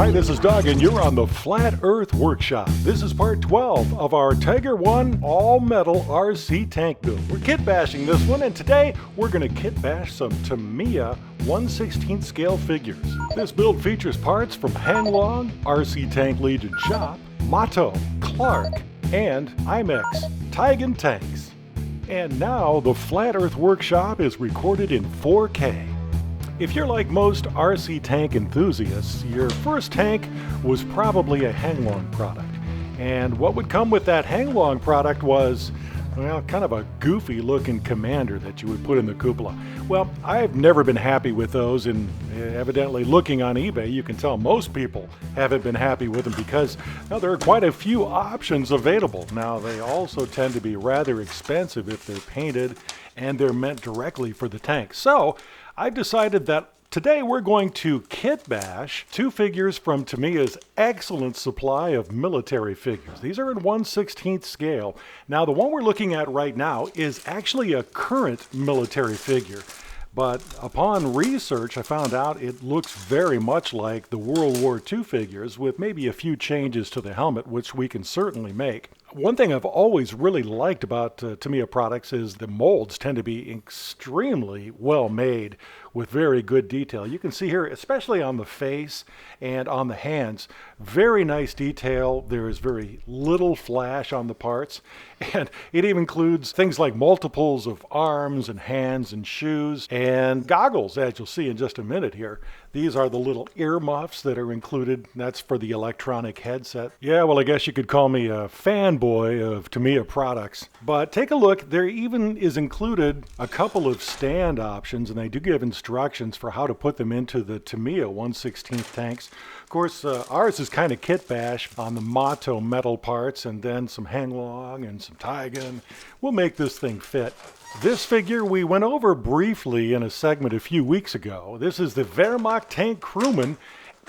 Hi, this is Doug, and you're on the Flat Earth Workshop. This is part 12 of our Tiger 1 all-metal RC tank build. We're kit bashing this one, and today we're going to kit bash some Tamiya 1/16 scale figures. This build features parts from Hanglong, RC Tank Legion Shop, Motto, Clark, and IMEX Tigan tanks. And now the Flat Earth Workshop is recorded in 4K. If you're like most RC tank enthusiasts, your first tank was probably a Hanglong product. And what would come with that Hanglong product was, well, kind of a goofy looking commander that you would put in the cupola. Well, I've never been happy with those, and evidently looking on eBay, you can tell most people haven't been happy with them because now there are quite a few options available. Now, they also tend to be rather expensive if they're painted and they're meant directly for the tank. So I've decided that today we're going to kit bash two figures from Tamiya's excellent supply of military figures. These are in 1/16 scale. Now, the one we're looking at right now is actually a current military figure. But upon research, I found out it looks very much like the World War II figures with maybe a few changes to the helmet, which we can certainly make. One thing I've always really liked about Tamiya products is the molds tend to be extremely well made with very good detail. You can see here, especially on the face and on the hands, very nice detail. There is very little flash on the parts, and it even includes things like multiples of arms and hands and shoes and goggles, as you'll see in just a minute here. These are the little earmuffs that are included. That's for the electronic headset. Yeah, well, I guess you could call me a fanboy of Tamiya products. But take a look. There even is included a couple of stand options, and they do give instructions for how to put them into the Tamiya 1/16 tanks. Of course, ours is kind of kit bash on the Motto metal parts and then some Hanglong and some Tigan. We'll make this thing fit. This figure we went over briefly in a segment a few weeks ago. This is the Wehrmacht Tank Crewman,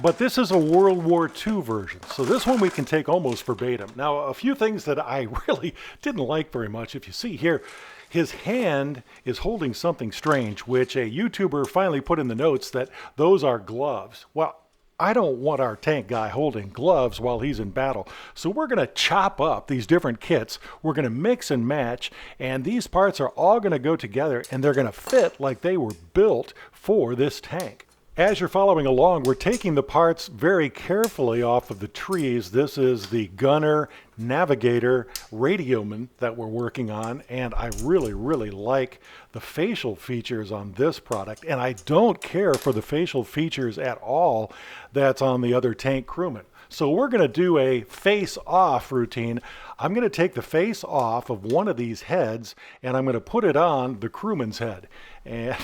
but this is a World War II version. So this one we can take almost verbatim. Now, a few things that I really didn't like very much. If you see here, his hand is holding something strange, which a YouTuber finally put in the notes that those are gloves. Well, I don't want our tank guy holding gloves while he's in battle. So we're going to chop up these different kits. We're going to mix and match, and these parts are all going to go together, and they're going to fit like they were built for this tank. As you're following along, we're taking the parts very carefully off of the trees. This is the gunner, navigator, radioman that we're working on, and I really, really like the facial features on this product, and I don't care for the facial features at all that's on the other tank crewman. So we're going to do a face-off routine. I'm going to take the face off of one of these heads, and I'm going to put it on the crewman's head. And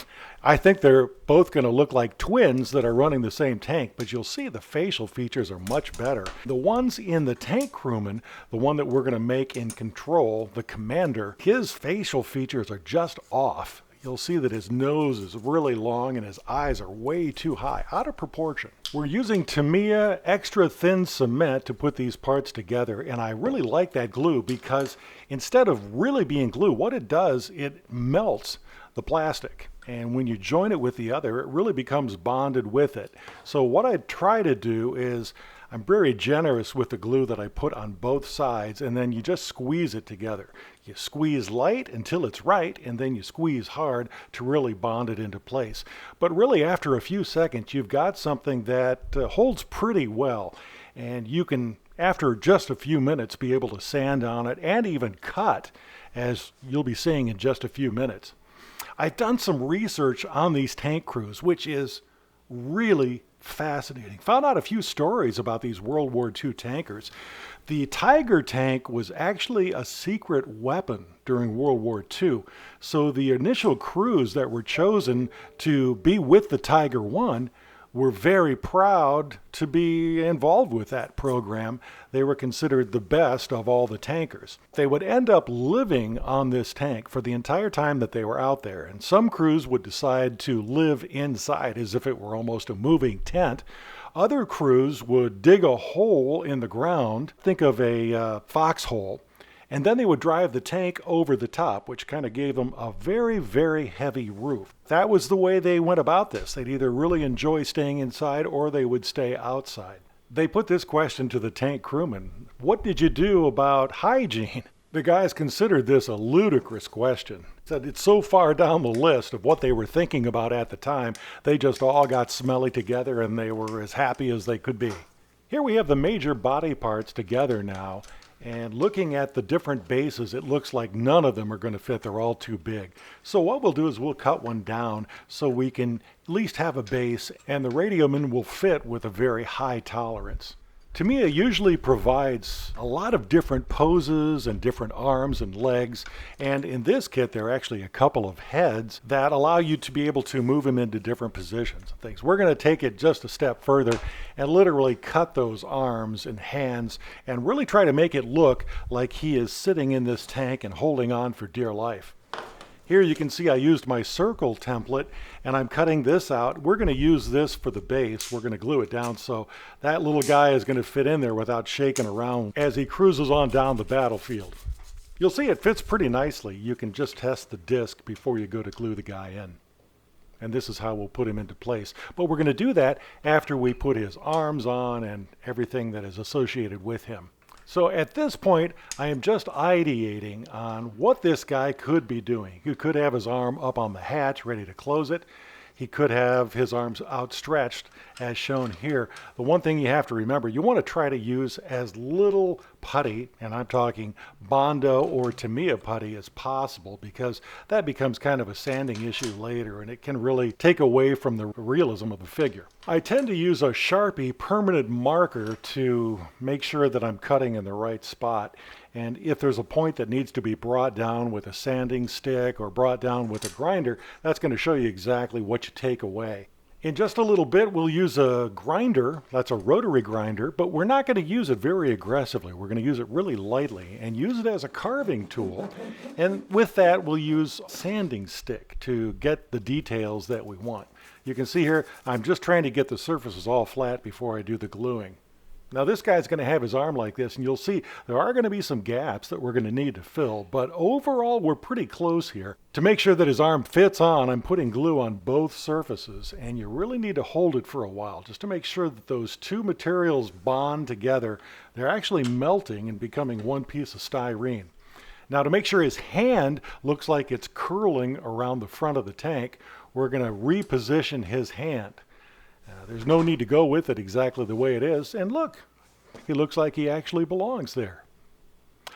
I think they're both going to look like twins that are running the same tank, but you'll see the facial features are much better. The ones in the tank crewman, the one that we're going to make in control, the commander, his facial features are just off. You'll see that his nose is really long and his eyes are way too high, out of proportion. We're using Tamiya extra thin cement to put these parts together, and I really like that glue because instead of really being glue, what it does, it melts the plastic. And when you join it with the other, it really becomes bonded with it. So what I try to do is I'm very generous with the glue that I put on both sides, and then you just squeeze it together. You squeeze light until it's right, and then you squeeze hard to really bond it into place. But really, after a few seconds, you've got something that holds pretty well, and you can, after just a few minutes, be able to sand on it and even cut, as you'll be seeing in just a few minutes. I've done some research on these tank crews, which is really fascinating. Found out a few stories about these World War II tankers. The Tiger tank was actually a secret weapon during World War II. So the initial crews that were chosen to be with the Tiger I were very proud to be involved with that program. They were considered the best of all the tankers. They would end up living on this tank for the entire time that they were out there. And some crews would decide to live inside as if it were almost a moving tent. Other crews would dig a hole in the ground, think of a foxhole, and then they would drive the tank over the top, which kind of gave them a very, very heavy roof. That was the way they went about this. They'd either really enjoy staying inside or they would stay outside. They put this question to the tank crewman: what did you do about hygiene? The guys considered this a ludicrous question. Said it's so far down the list of what they were thinking about at the time, they just all got smelly together and they were as happy as they could be. Here we have the major body parts together now, and looking at the different bases, it looks like none of them are going to fit. They're all too big. So what we'll do is we'll cut one down so we can at least have a base, and the radioman will fit with a very high tolerance. Tamiya usually provides a lot of different poses and different arms and legs, and in this kit there are actually a couple of heads that allow you to be able to move him into different positions and things. We're going to take it just a step further and literally cut those arms and hands and really try to make it look like he is sitting in this tank and holding on for dear life. Here you can see I used my circle template and I'm cutting this out. We're going to use this for the base. We're going to glue it down so that little guy is going to fit in there without shaking around as he cruises on down the battlefield. You'll see it fits pretty nicely. You can just test the disc before you go to glue the guy in. And this is how we'll put him into place. But we're going to do that after we put his arms on and everything that is associated with him. So at this point, I am just ideating on what this guy could be doing. He could have his arm up on the hatch, ready to close it. He could have his arms outstretched, as shown here. The one thing you have to remember, you want to try to use as little putty, and I'm talking Bondo or Tamiya putty, as possible, because that becomes kind of a sanding issue later, and it can really take away from the realism of the figure. I tend to use a Sharpie permanent marker to make sure that I'm cutting in the right spot. And if there's a point that needs to be brought down with a sanding stick or brought down with a grinder, that's going to show you exactly what you take away. In just a little bit, we'll use a grinder. That's a rotary grinder, but we're not going to use it very aggressively. We're going to use it really lightly and use it as a carving tool. And with that, we'll use a sanding stick to get the details that we want. You can see here, I'm just trying to get the surfaces all flat before I do the gluing. Now this guy's going to have his arm like this, and you'll see there are going to be some gaps that we're going to need to fill, but overall we're pretty close here. To make sure that his arm fits on, I'm putting glue on both surfaces, and you really need to hold it for a while just to make sure that those two materials bond together. They're actually melting and becoming one piece of styrene. Now to make sure his hand looks like it's curling around the front of the tank, we're going to reposition his hand. There's no need to go with it exactly the way it is, and look, he looks like he actually belongs there.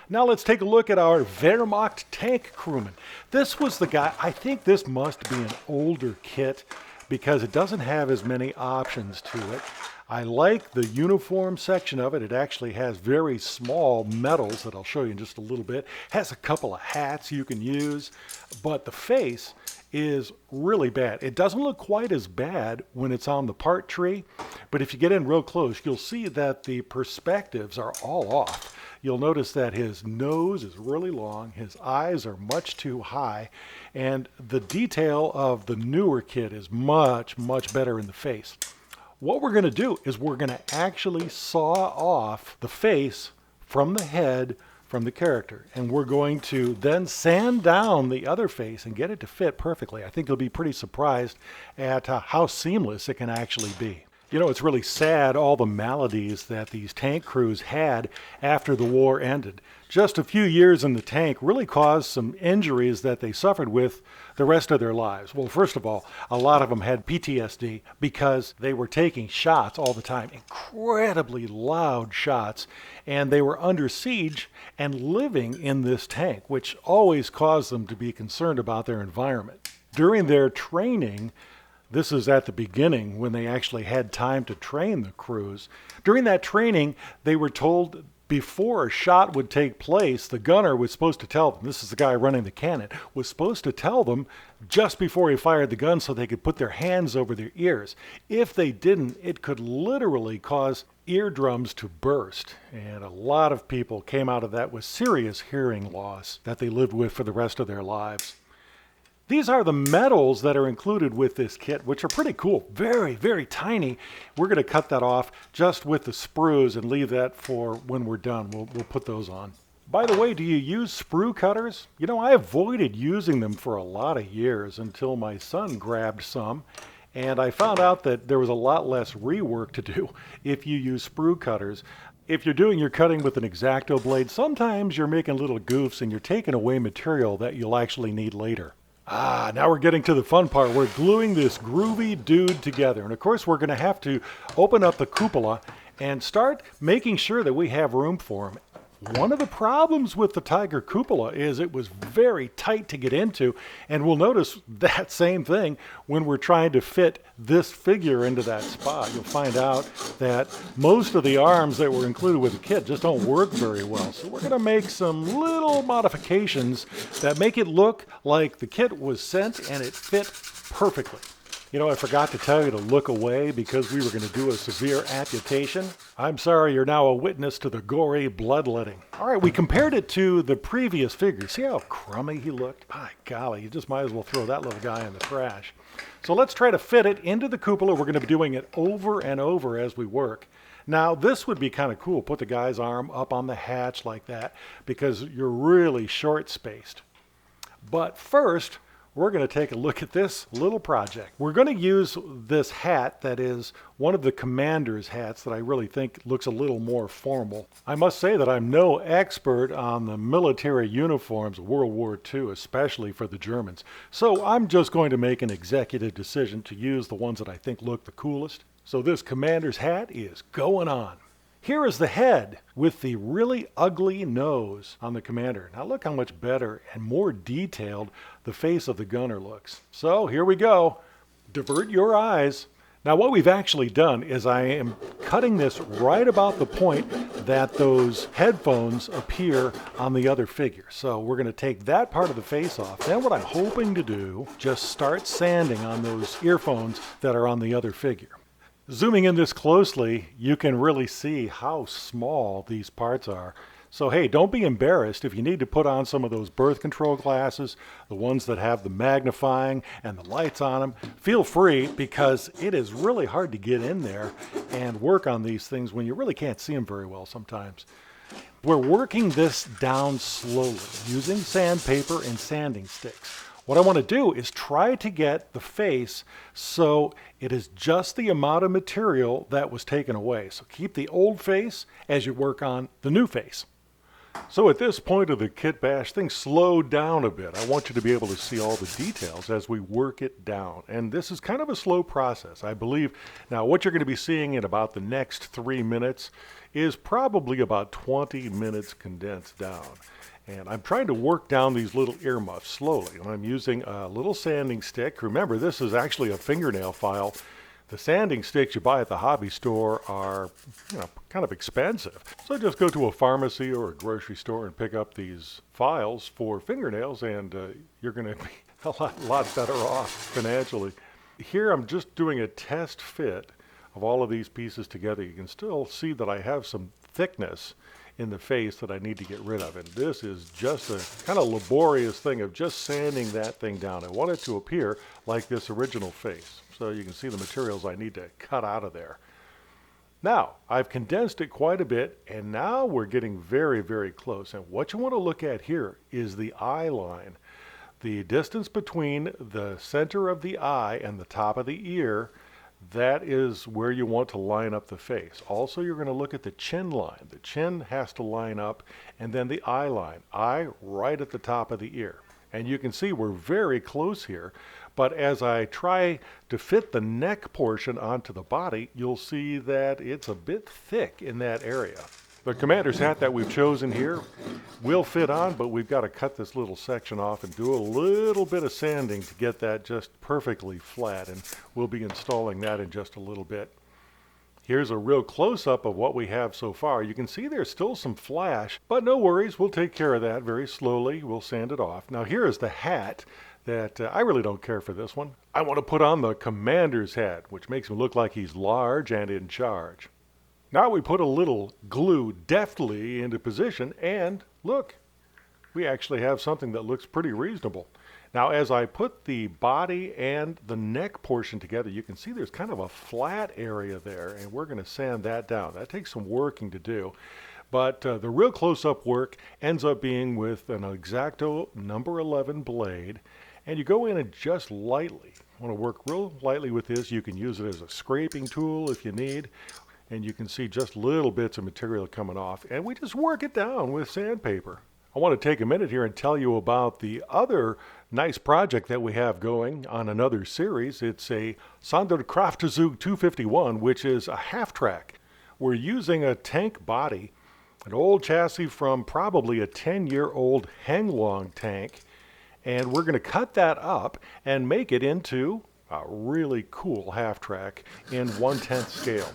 Now let's take a look at our Wehrmacht Tank Crewman. This was the guy, I think this must be an older kit because it doesn't have as many options to it. I like the uniform section of it. It actually has very small medals that I'll show you in just a little bit. Has a couple of hats you can use, but the face is really bad. It doesn't look quite as bad when it's on the part tree, but if you get in real close, you'll see that the perspectives are all off. You'll notice that his nose is really long, his eyes are much too high, and the detail of the newer kit is much, much better in the face. What we're going to do is we're going to actually saw off the face from the head from the character, and we're going to then sand down the other face and get it to fit perfectly. I think you'll be pretty surprised at how seamless it can actually be. You know, it's really sad, all the maladies that these tank crews had after the war ended. Just a few years in the tank really caused some injuries that they suffered with the rest of their lives. Well, first of all, a lot of them had PTSD because they were taking shots all the time, incredibly loud shots, and they were under siege and living in this tank, which always caused them to be concerned about their environment. During their training, this is at the beginning when they actually had time to train the crews. During that training, they were told before a shot would take place, the gunner was supposed to tell them, this is the guy running the cannon, was supposed to tell them just before he fired the gun so they could put their hands over their ears. If they didn't, it could literally cause eardrums to burst. And a lot of people came out of that with serious hearing loss that they lived with for the rest of their lives. These are the medals that are included with this kit, which are pretty cool. Very, very tiny. We're going to cut that off just with the sprues and leave that for when we're done. We'll put those on. By the way, do you use sprue cutters? You know, I avoided using them for a lot of years until my son grabbed some. And I found out that there was a lot less rework to do if you use sprue cutters. If you're doing your cutting with an X-Acto blade, sometimes you're making little goofs and you're taking away material that you'll actually need later. Now we're getting to the fun part. We're gluing this groovy dude together. And of course, we're going to have to open up the cupola and start making sure that we have room for him. One of the problems with the Tiger cupola is it was very tight to get into, and we'll notice that same thing when we're trying to fit this figure into that spot. You'll find out that most of the arms that were included with the kit just don't work very well. So we're going to make some little modifications that make it look like the kit was sent and it fit perfectly. You know, I forgot to tell you to look away because we were going to do a severe amputation. I'm sorry, you're now a witness to the gory bloodletting. All right, we compared it to the previous figure. See how crummy he looked? My golly, you just might as well throw that little guy in the trash. So let's try to fit it into the cupola. We're going to be doing it over and over as we work. Now, this would be kind of cool. Put the guy's arm up on the hatch like that because you're really short-spaced. But first, we're going to take a look at this little project. We're going to use this hat that is one of the commander's hats that I really think looks a little more formal. I must say that I'm no expert on the military uniforms of World War II, especially for the Germans. So I'm just going to make an executive decision to use the ones that I think look the coolest. So this commander's hat is going on. Here is the head with the really ugly nose on the commander. Now look how much better and more detailed the face of the gunner looks. So here we go. Divert your eyes. Now what we've actually done is I am cutting this right about the point that those headphones appear on the other figure. So we're going to take that part of the face off. Then what I'm hoping to do, just start sanding on those earphones that are on the other figure. Zooming in this closely, you can really see how small these parts are. So hey, don't be embarrassed if you need to put on some of those birth control glasses, the ones that have the magnifying and the lights on them. Feel free, because it is really hard to get in there and work on these things when you really can't see them very well sometimes. We're working this down slowly using sandpaper and sanding sticks. What I want to do is try to get the face so it is just the amount of material that was taken away. So keep the old face as you work on the new face. So at this point of the kit bash, things slowed down a bit. I want you to be able to see all the details as we work it down. And this is kind of a slow process, I believe. Now, what you're going to be seeing in about the next 3 minutes is probably about 20 minutes condensed down. And I'm trying to work down these little earmuffs slowly. And I'm using a little sanding stick. Remember, this is actually a fingernail file. The sanding sticks you buy at the hobby store are, kind of expensive. So just go to a pharmacy or a grocery store and pick up these files for fingernails, and you're going to be a lot better off financially. Here I'm just doing a test fit of all of these pieces together. You can still see that I have some thickness in the face that I need to get rid of. And this is just a kind of laborious thing of just sanding that thing down. I want it to appear like this original face. So you can see the materials I need to cut out of there. Now, I've condensed it quite a bit, and now we're getting very, very close. And what you want to look at here is the eye line. The distance between the center of the eye and the top of the ear, that is where you want to line up the face. Also, you're going to look at the chin line. The chin has to line up, and then the eye line. Eye right at the top of the ear. And you can see we're very close here. But as I try to fit the neck portion onto the body, you'll see that it's a bit thick in that area. The commander's hat that we've chosen here will fit on, but we've got to cut this little section off and do a little bit of sanding to get that just perfectly flat, and we'll be installing that in just a little bit. Here's a real close-up of what we have so far. You can see there's still some flash, but no worries, we'll take care of that very slowly. We'll sand it off. Now here is the hat that I really don't care for this one. I want to put on the commander's hat, which makes him look like he's large and in charge. Now we put a little glue deftly into position, and look, we actually have something that looks pretty reasonable. Now as I put the body and the neck portion together, you can see there's kind of a flat area there, and we're going to sand that down. That takes some working to do, but the real close-up work ends up being with an X-Acto number 11 blade, and you go in and just lightly, want to work real lightly with this. You can use it as a scraping tool if you need, and you can see just little bits of material coming off, and we just work it down with sandpaper. I want to take a minute here and tell you about the other nice project that we have going on another series. It's a Sonderkraftzug 251, which is a half-track. We're using a tank body, an old chassis from probably a 10-year-old hang-long tank, and we're going to cut that up and make it into a really cool half-track in 1/10 scale.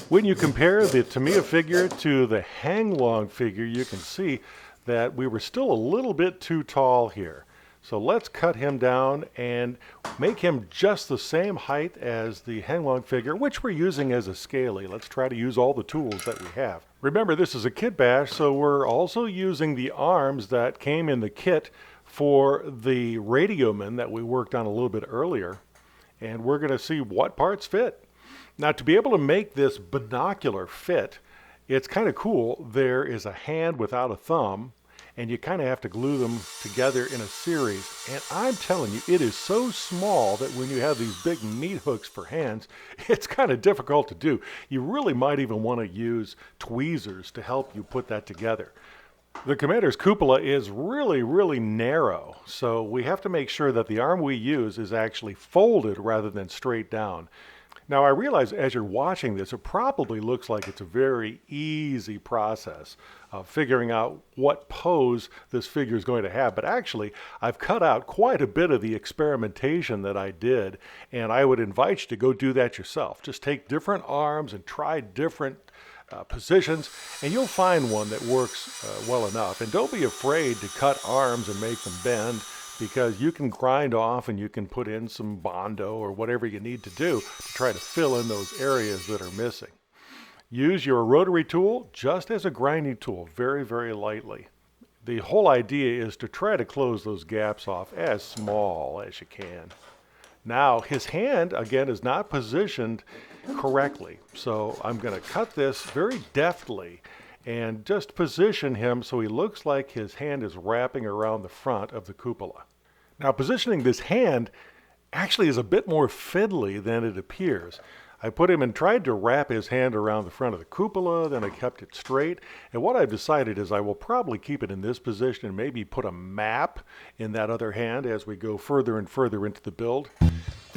When you compare the Tamiya figure to the hang-long figure, you can see that we were still a little bit too tall here. So let's cut him down and make him just the same height as the hang-long figure, which we're using as a scaly. Let's try to use all the tools that we have. Remember, this is a kit bash, so we're also using the arms that came in the kit for the radioman that we worked on a little bit earlier. And we're going to see what parts fit. Now, to be able to make this binocular fit, it's kind of cool. There is a hand without a thumb, and you kind of have to glue them together in a series. And I'm telling you, it is so small that when you have these big meat hooks for hands, it's kind of difficult to do. You really might even want to use tweezers to help you put that together. The commander's cupola is really narrow, so we have to make sure that the arm we use is actually folded rather than straight down. Now, I realize as you're watching this, it probably looks like it's a very easy process of figuring out what pose this figure is going to have, but actually, I've cut out quite a bit of the experimentation that I did, and I would invite you to go do that yourself. Just take different arms and try different positions, and you'll find one that works well enough. And don't be afraid to cut arms and make them bend, because you can grind off and you can put in some Bondo or whatever you need to do to try to fill in those areas that are missing. Use your rotary tool just as a grinding tool, very lightly. The whole idea is to try to close those gaps off as small as you can. Now, his hand, again, is not positioned correctly, so I'm going to cut this very deftly and just position him so he looks like his hand is wrapping around the front of the cupola. Now, positioning this hand actually is a bit more fiddly than it appears. I put him and tried to wrap his hand around the front of the cupola, then I kept it straight. And what I've decided is I will probably keep it in this position and maybe put a map in that other hand as we go further and further into the build.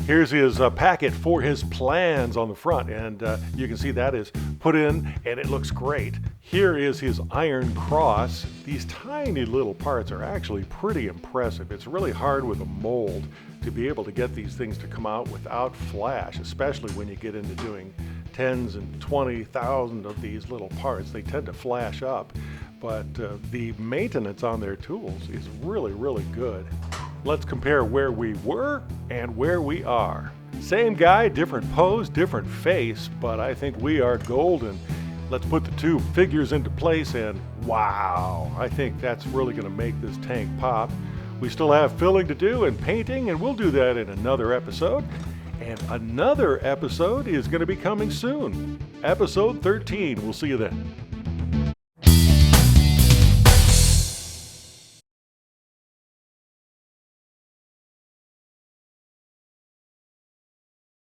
Here's his packet for his plans on the front, and you can see that is put in and it looks great. Here is his iron cross. These tiny little parts are actually pretty impressive. It's really hard with a mold to be able to get these things to come out without flash, especially when you get into doing tens and 20,000 of these little parts. They tend to flash up, but the maintenance on their tools is really good. Let's compare where we were and where we are. Same guy, different pose, different face, but I think we are golden. Let's put the two figures into place and wow, I think that's really going to make this tank pop. We still have filling to do and painting, and we'll do that in another episode. And another episode is going to be coming soon. Episode 13. We'll see you then.